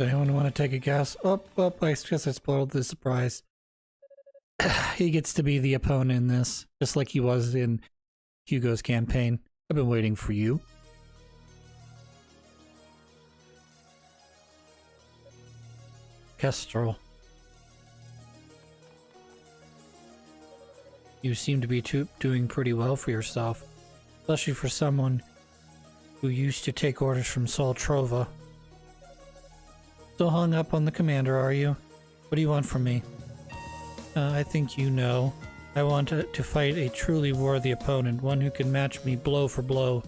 Does anyone want to take a guess? Oh, I guess I spoiled the surprise. He gets to be the opponent in this, just like he was in Hugo's campaign. I've been waiting for you. Kestrel. You seem to be doing pretty well for yourself, especially for someone who used to take orders from Sol Trova. Still hung up on the commander, are you? What do you want from me? I think you know. I want to fight a truly worthy opponent, one who can match me blow for blow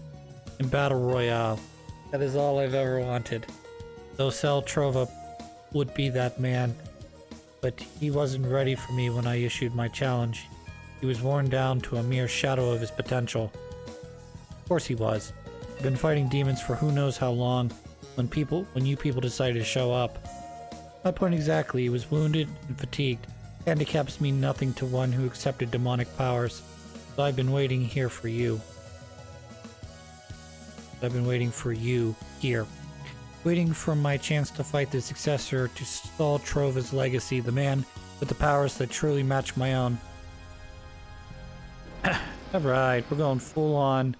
in Battle Royale. That is all I've ever wanted. Though Sol Trova would be that man, but he wasn't ready for me when I issued my challenge. He was worn down to a mere shadow of his potential. Of course he was. I've been fighting demons for who knows how long when you people decided to show up. My point exactly, he was wounded and fatigued. Handicaps mean nothing to one who accepted demonic powers. So I've been waiting here for you. I've been waiting for you here. Waiting for my chance to fight the successor to Sol Trova's legacy, the man with the powers that truly match my own. Alright, we're going full on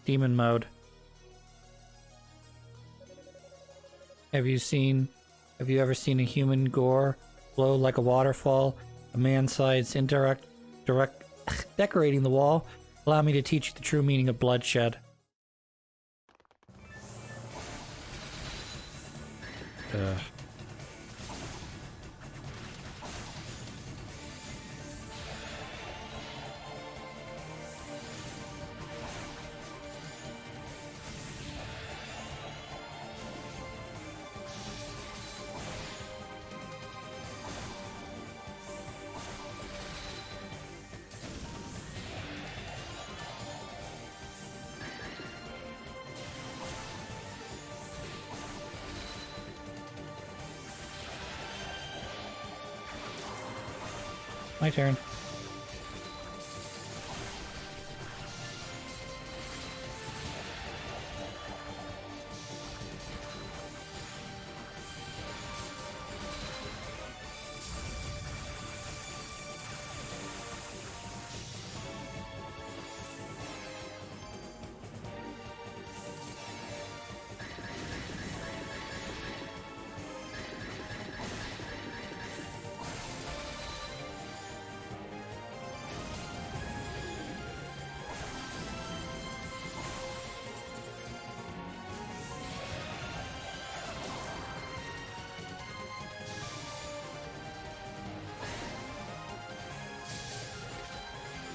demon mode. Have you ever seen a human gore flow like a waterfall? A man-sized decorating the wall? Allow me to teach you the true meaning of bloodshed. My turn.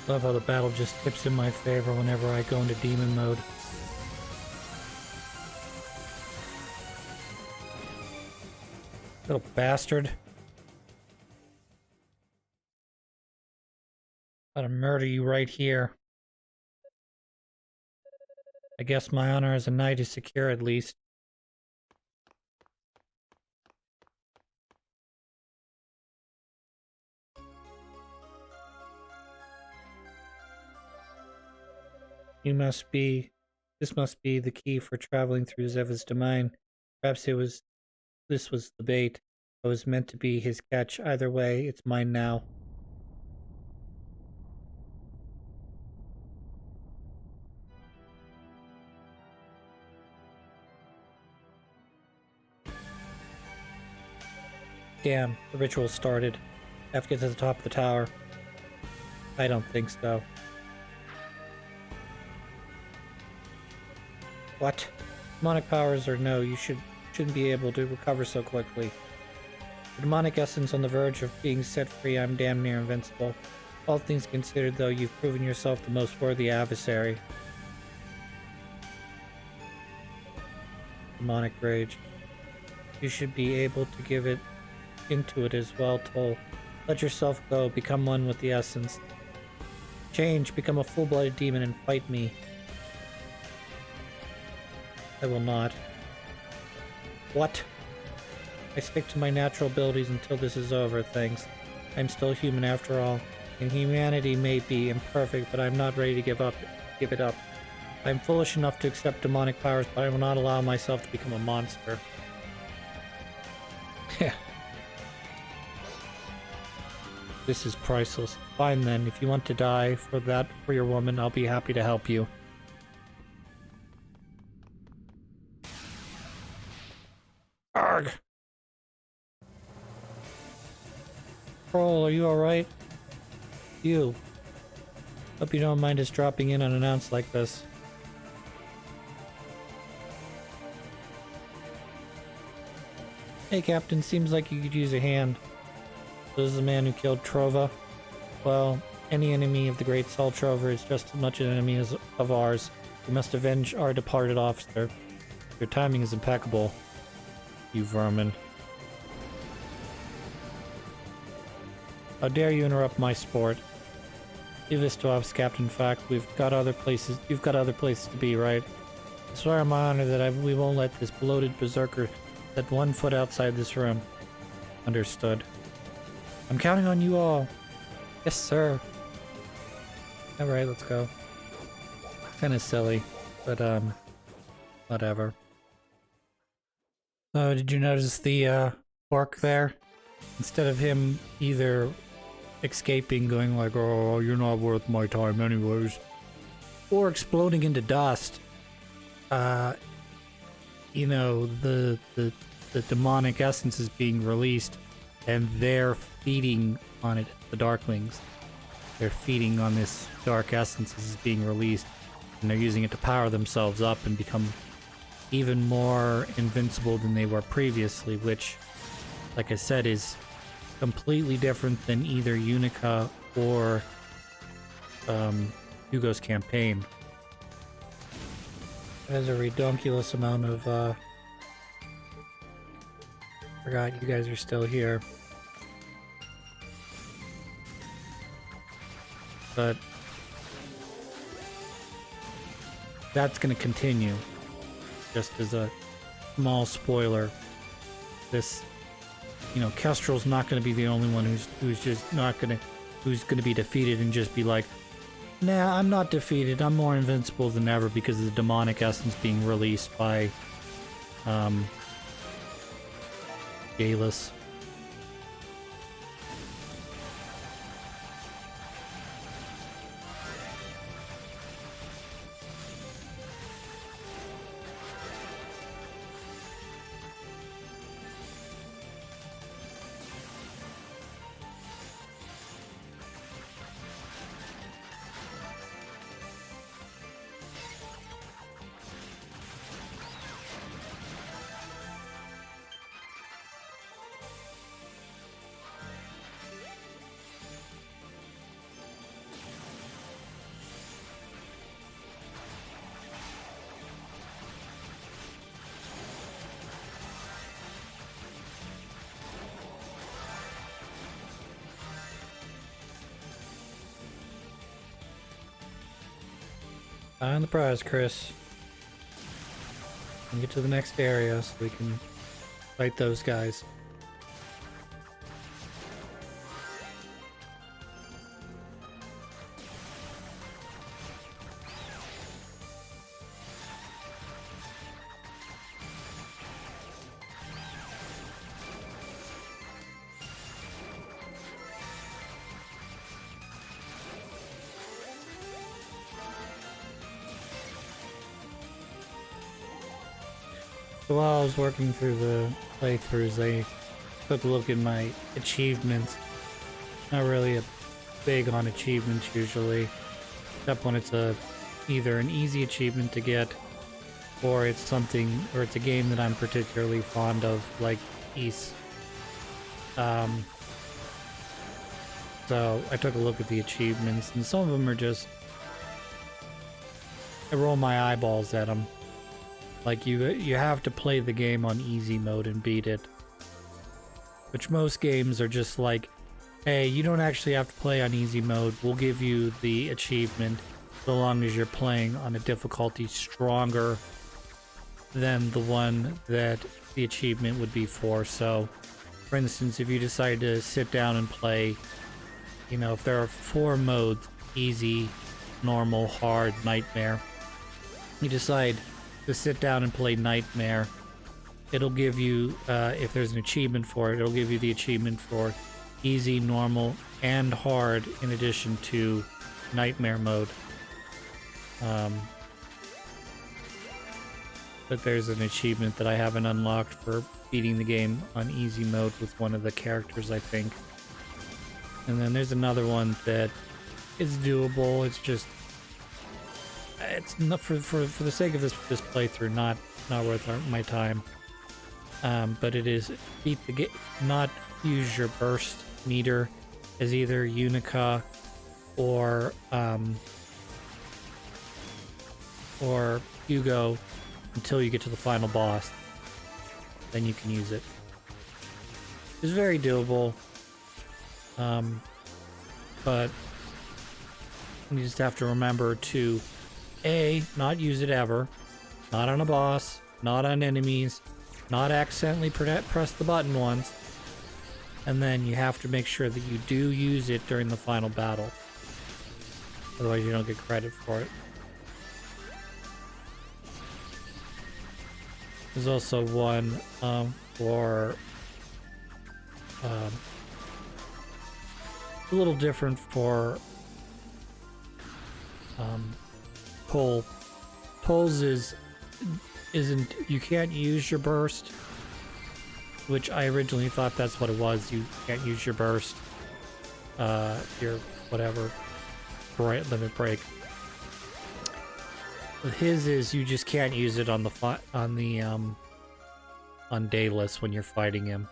Love how the battle just tips in my favor whenever I go into demon mode. Little bastard. I'm gonna murder you right here. I guess my honor as a knight is secure at least. This must be the key for traveling through Zeva's domain. Perhaps this was the bait. It was meant to be his catch. Either way, it's mine now. Damn, the ritual started. I have to get to the top of the tower. I don't think so. What? Demonic powers or no, you shouldn't be able to recover so quickly. The demonic essence on the verge of being set free, I'm damn near invincible. All things considered, though, you've proven yourself the most worthy adversary. Demonic rage. You should be able to give it into it as well, Toll. Let yourself go, become one with the essence. Change, become a full-blooded demon and fight me. I will not. What? I stick to my natural abilities until this is over, thanks. I'm still human after all, and humanity may be imperfect, but I'm not ready to give it up. I'm foolish enough to accept demonic powers, but I will not allow myself to become a monster. Yeah. This is priceless. Fine then, if you want to die for your woman, I'll be happy to help you. Arg! Troll, are you alright? You. Hope you don't mind us dropping in unannounced like this. Hey Captain, seems like you could use a hand. This is the man who killed Trova. Well, any enemy of the Great Sol Trover is just as much an enemy as of ours. We must avenge our departed officer. Your timing is impeccable, you vermin. How dare you interrupt my sport? Leave this to us, Captain Fact. You've got other places to be, right? I swear on my honor that we won't let this bloated berserker set 1 foot outside this room. Understood. I'm counting on you all. Yes, sir. Alright, let's go. Kinda silly, but whatever. Oh, did you notice the orc there? Instead of him either escaping, going like, oh, you're not worth my time anyways, or exploding into dust, you know, the demonic essence is being released, and they're feeding on it, the Darklings. They're feeding on this dark essence as it's being released, and they're using it to power themselves up and become even more invincible than they were previously, which, like I said, is completely different than either Unica or Hugo's campaign. There's a redonkulous amount of forgot you guys are still here. But that's gonna continue. Just as a small spoiler, this, you know, Kestrel's not gonna be the only one who's gonna be defeated and just be like, nah, I'm not defeated, I'm more invincible than ever because of the demonic essence being released by Galus. Eye on the prize, Chris. And get to the next area so we can fight those guys. So while I was working through the playthroughs, I took a look at my achievements. Not really big on achievements usually, except when it's either an easy achievement to get, or it's something, or it's a game that I'm particularly fond of, like Ys. So I took a look at the achievements, and some of them are just, I roll my eyeballs at them. Like, you have to play the game on easy mode and beat it. Which most games are just like, hey, you don't actually have to play on easy mode. We'll give you the achievement so long as you're playing on a difficulty stronger than the one that the achievement would be for. So, for instance, if you decide to sit down and play, you know, if there are 4 modes, easy, normal, hard, nightmare, you decide to sit down and play Nightmare, it'll give you, if there's an achievement for it, it'll give you the achievement for easy, normal, and hard, in addition to nightmare mode. But there's an achievement that I haven't unlocked for beating the game on easy mode with one of the characters, I think. And then there's another one that is doable. It's just, it's not for the sake of this playthrough, not worth my time. But it is beat the game, not use your burst meter as either Unica or Hugo until you get to the final boss. Then you can use it. It's very doable. But you just have to remember to A, not use it ever, not on a boss, not on enemies, not accidentally press the button once, and then you have to make sure that you do use it during the final battle. Otherwise you don't get credit for it. There's also one for a little different for pull. Pulls isn't, you can't use your burst, which I originally thought that's what it was. You can't use your burst, your whatever limit break. With his is you just can't use it on Daedalus when you're fighting him,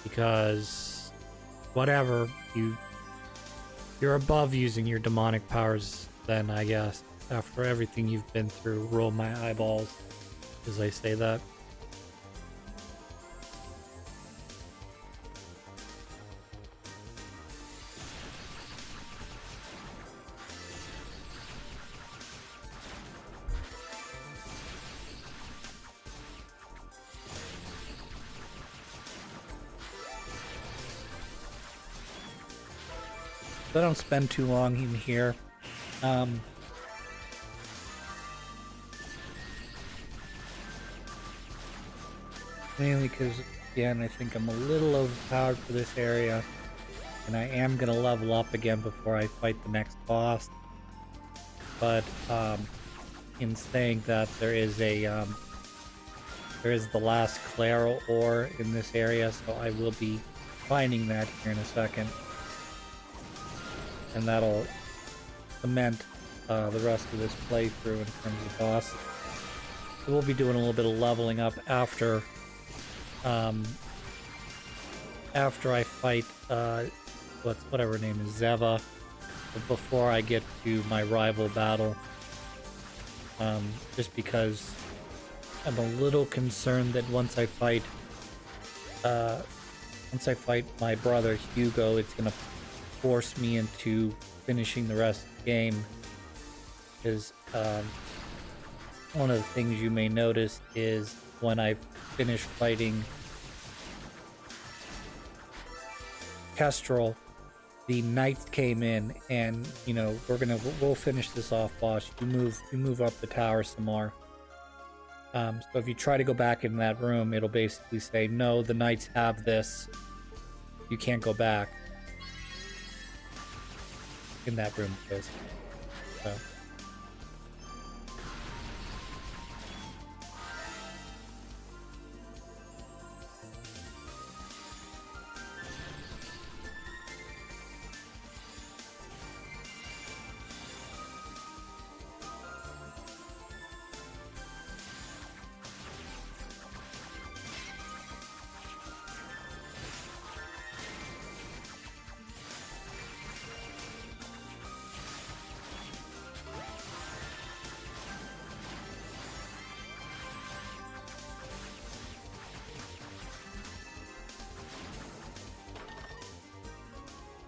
because whatever, you're above using your demonic powers then, I guess, after everything you've been through. Roll my eyeballs as I say that. I don't spend too long in here. Mainly because, again, I think I'm a little overpowered for this area, and I am going to level up again before I fight the next boss. But in saying that, there is the last Claro ore in this area, so I will be finding that here in a second. And that'll cement the rest of this playthrough in terms of boss. So we'll be doing a little bit of leveling up after I fight whatever her name is, Zeva, before I get to my rival battle. Just because I'm a little concerned that once I fight my brother Hugo, it's gonna force me into finishing the rest of the game. Because one of the things you may notice is when I finish fighting Kestrel, the knights came in, and we'll finish this off, boss. You move up the tower some more. So if you try to go back in that room, it'll basically say, no, the knights have this, you can't go back in that room, basically. So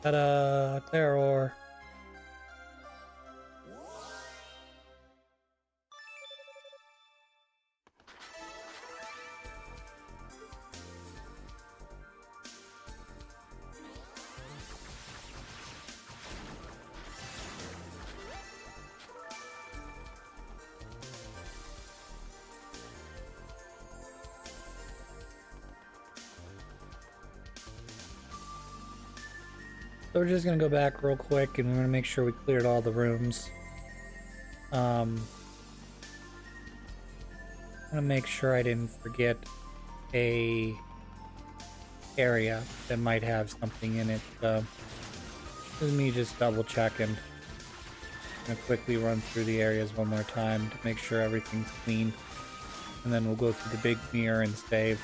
ta-da! Terror! So we're just gonna go back real quick and we're gonna make sure we cleared all the rooms. I'm gonna make sure I didn't forget a area that might have something in it. This is me just double checking. I'm gonna quickly run through the areas one more time to make sure everything's clean. And then we'll go through the big mirror and save.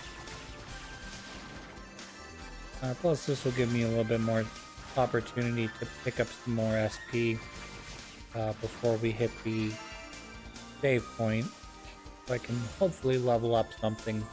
Plus this will give me a little bit more opportunity to pick up some more SP before we hit the save point. So I can hopefully level up something.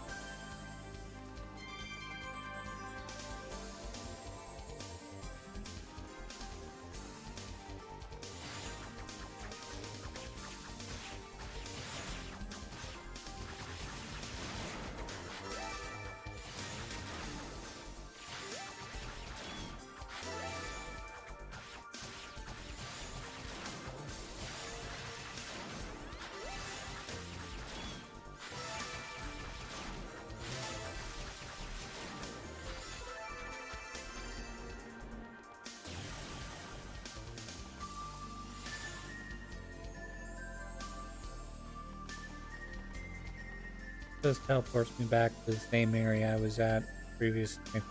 This teleports me back to the same area I was at previously.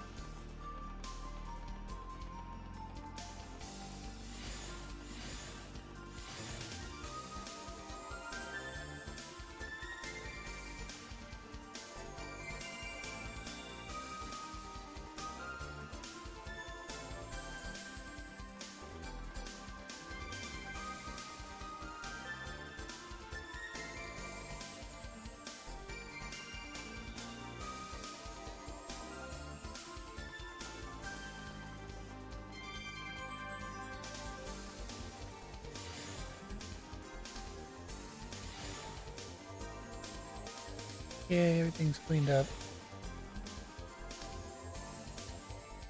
Yay, everything's cleaned up.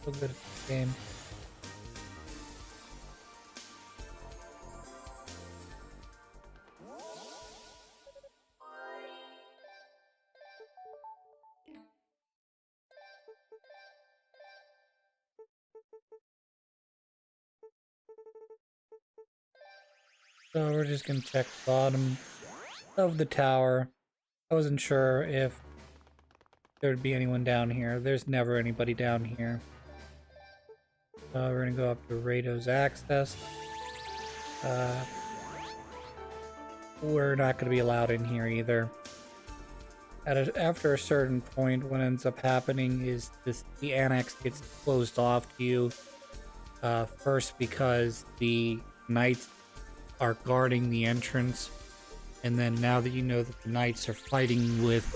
So good at this game. So we're just gonna check the bottom of the tower. I wasn't sure if there'd be anyone down here. There's never anybody down here. We're gonna go up to Rado's access. We're not gonna be allowed in here either. After a certain point, what ends up happening is the annex gets closed off to you. First because the knights are guarding the entrance. And then now that you know that the knights are fighting with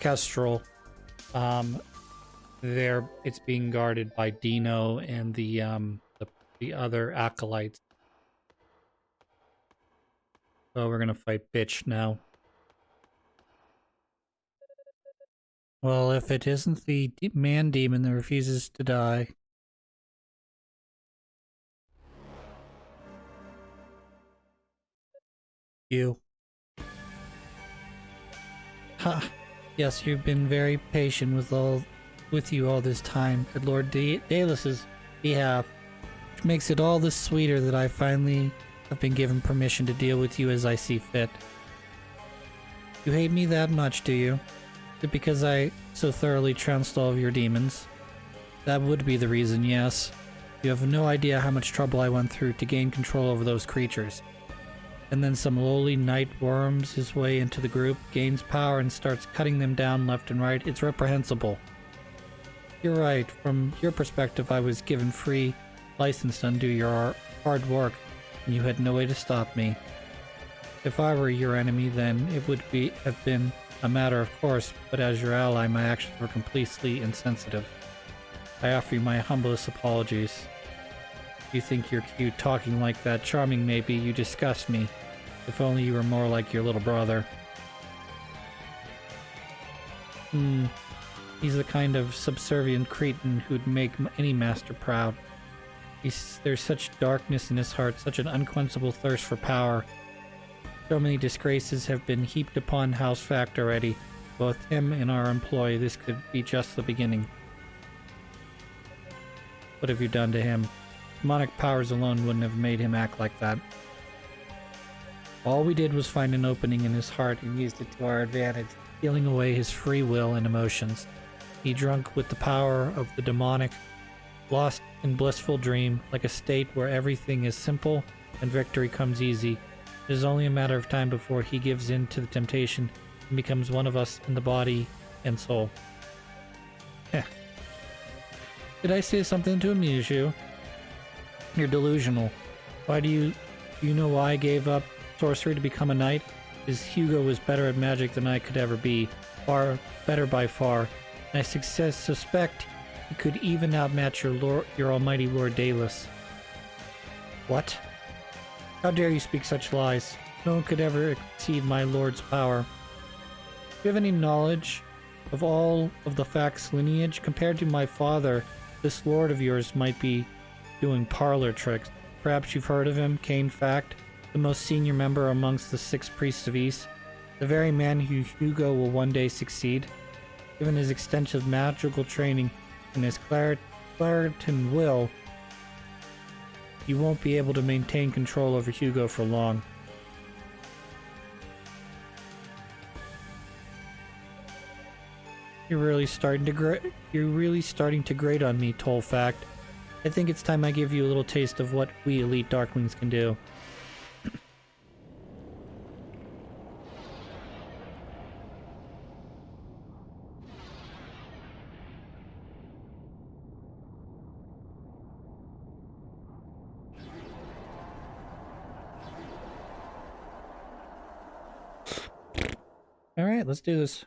Kestrel, it's being guarded by Dino and the other acolytes. So we're gonna fight Bitch now. Well, if it isn't the man demon that refuses to die. You. Ha. Yes, you've been very patient with you all this time, at Lord Daelus's behalf, which makes it all the sweeter that I finally have been given permission to deal with you as I see fit. You hate me that much, do you? Is it because I so thoroughly trounced all of your demons? That would be the reason, yes. You have no idea how much trouble I went through to gain control over those creatures. And then some lowly knight worms his way into the group, gains power and starts cutting them down left and right. It's reprehensible. You're right. From your perspective, I was given free license to undo your hard work, and you had no way to stop me. If I were your enemy, then it would have been a matter of course, but as your ally, my actions were completely insensitive. I offer you my humblest apologies. You think you're cute talking like that, charming maybe, you disgust me. If only you were more like your little brother. He's the kind of subservient cretin who'd make any master proud. There's such darkness in his heart, such an unquenchable thirst for power. So many disgraces have been heaped upon House Fact already. Both him and our employee, this could be just the beginning. What have you done to him? Demonic powers alone wouldn't have made him act like that. All we did was find an opening in his heart and used it to our advantage, stealing away his free will and emotions. He drunk with the power of the demonic, lost in blissful dream, like a state where everything is simple and victory comes easy. It is only a matter of time before he gives in to the temptation and becomes one of us in the body and soul. Heh. Did I say something to amuse you? You're delusional. Why do you know why I gave up sorcery to become a knight? Because Hugo was better at magic than I could ever be. Far better by far. And I suspect he could even outmatch your almighty Lord Dalus. What? How dare you speak such lies? No one could ever exceed my lord's power. Do you have any knowledge of all of the Fax lineage? Compared to my father, this lord of yours might be doing parlor tricks. Perhaps you've heard of him, Cain Fact, the most senior member amongst the 6 priests of Ys, the very man who Hugo will one day succeed. Given his extensive magical training and his Claritin will, you won't be able to maintain control over Hugo for long. You're really starting to grate on me, Toll Fact. I think it's time I give you a little taste of what we elite Darklings can do. Alright, let's do this.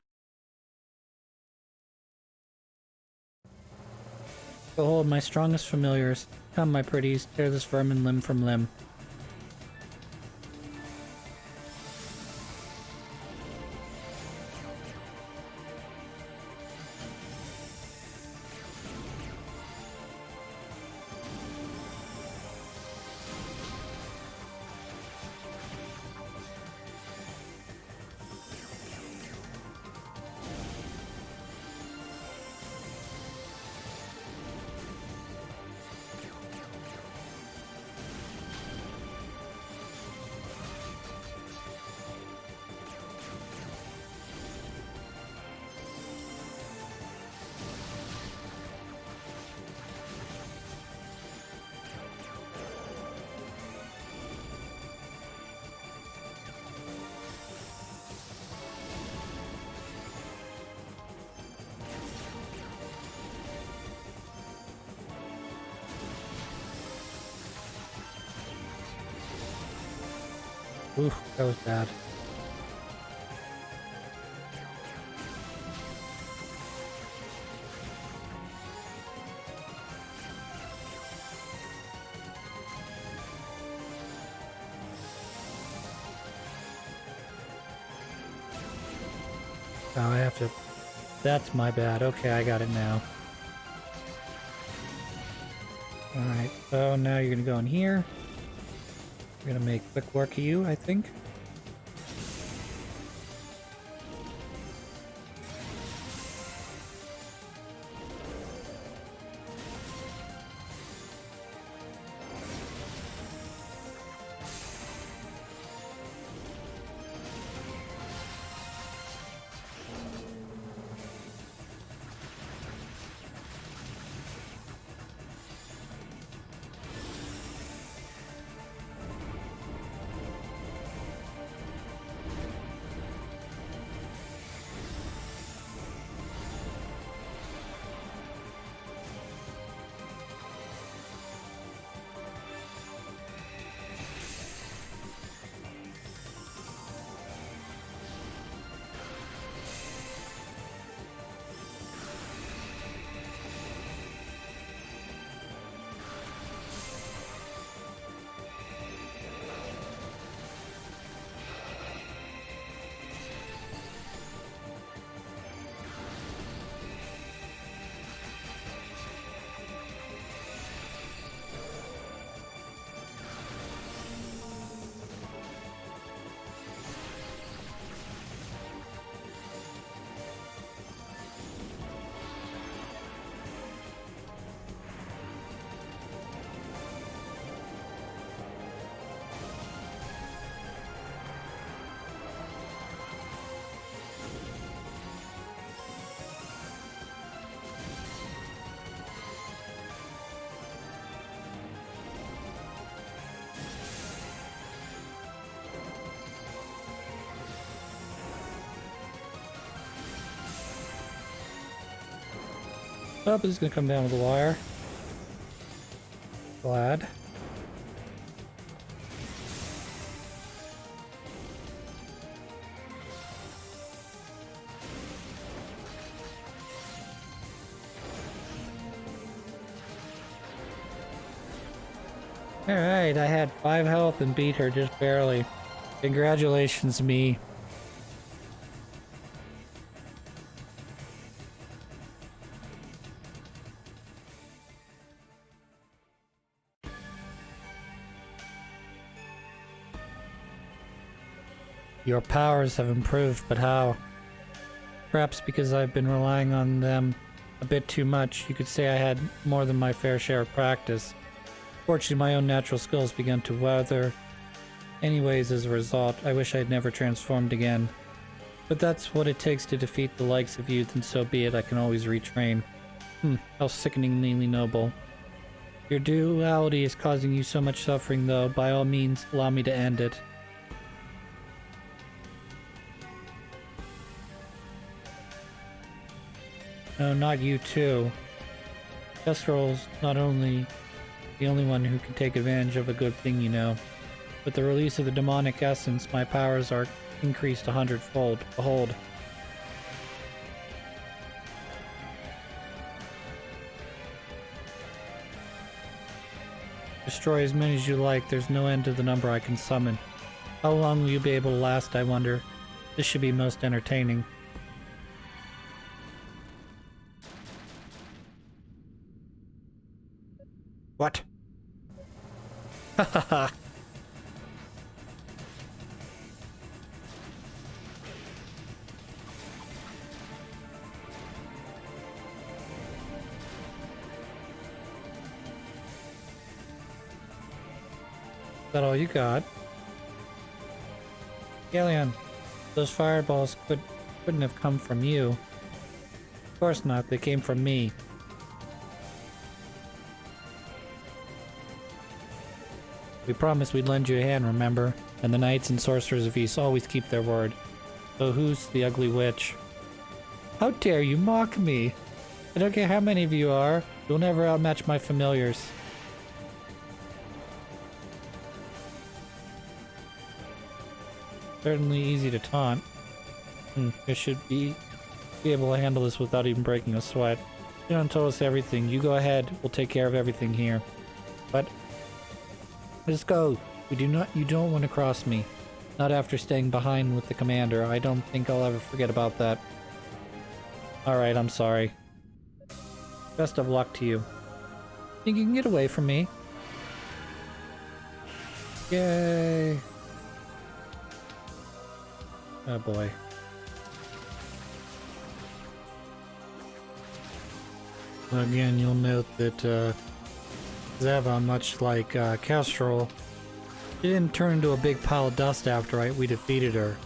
Behold, my strongest familiars. Come, my pretties, tear this vermin limb from limb. Oof, that was bad. Oh, I have to... That's my bad. Okay, I got it now. Alright, so now you're gonna go in here. We're gonna make quick work of you, I think. Oh, this is gonna come down with the wire. Glad. Alright, I had 5 health and beat her just barely. Congratulations, me. Your powers have improved, but how? Perhaps because I've been relying on them a bit too much. You could say I had more than my fair share of practice. Fortunately, my own natural skills began to wither. Anyways, as a result, I wish I'd never transformed again. But that's what it takes to defeat the likes of you, then so be it, I can always retrain. How sickeningly noble. Your duality is causing you so much suffering, though. By all means, allow me to end it. No, not you too. Kestrel's not only the only one who can take advantage of a good thing, you know. With the release of the demonic essence, my powers are increased 100-fold. Behold. Destroy as many as you like, there's no end to the number I can summon. How long will you be able to last, I wonder? This should be most entertaining. What? Hahaha. Is that all you got? Galleon, those fireballs couldn't have come from you. Of course not, they came from me. We promised we'd lend you a hand, remember? And the knights and sorcerers of Ys always keep their word. So who's the ugly witch? How dare you mock me? I don't care how many of you are. You'll never outmatch my familiars. Certainly easy to taunt. I should be able to handle this without even breaking a sweat. You don't tell us everything. You go ahead. We'll take care of everything here. But let's go. You don't want to cross me. Not after staying behind with the commander. I don't think I'll ever forget about that. Alright, I'm sorry. Best of luck to you. Think you can get away from me? Yay! Oh boy. Again, you'll note that Zeva, much like Kestrel, she didn't turn into a big pile of dust after we defeated her.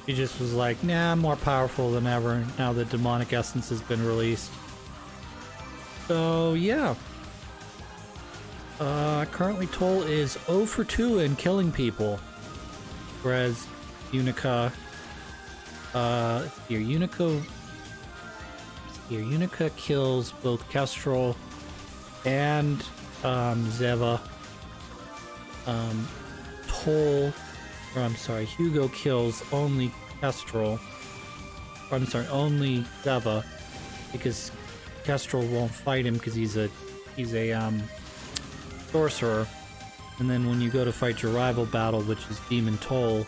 She just was like, nah, I'm more powerful than ever now that demonic essence has been released. So, yeah. Currently Toll is 0 for 2 in killing people. Whereas Unica... Unica kills both Kestrel and Zeva. Hugo kills only Kestrel. Only Zeva, because Kestrel won't fight him because he's a sorcerer. And then when you go to fight your rival battle, which is Demon Toll,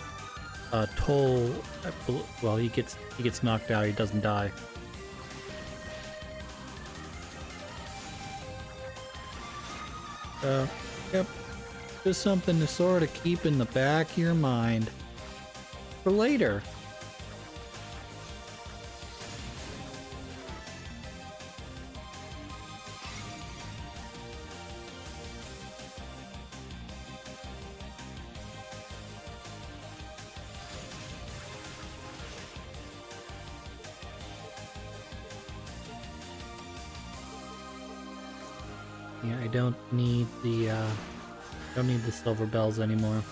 well, he gets knocked out. He doesn't die. Yep. Just something to sort of keep in the back of your mind for later. Yeah, I don't need the silver bells anymore.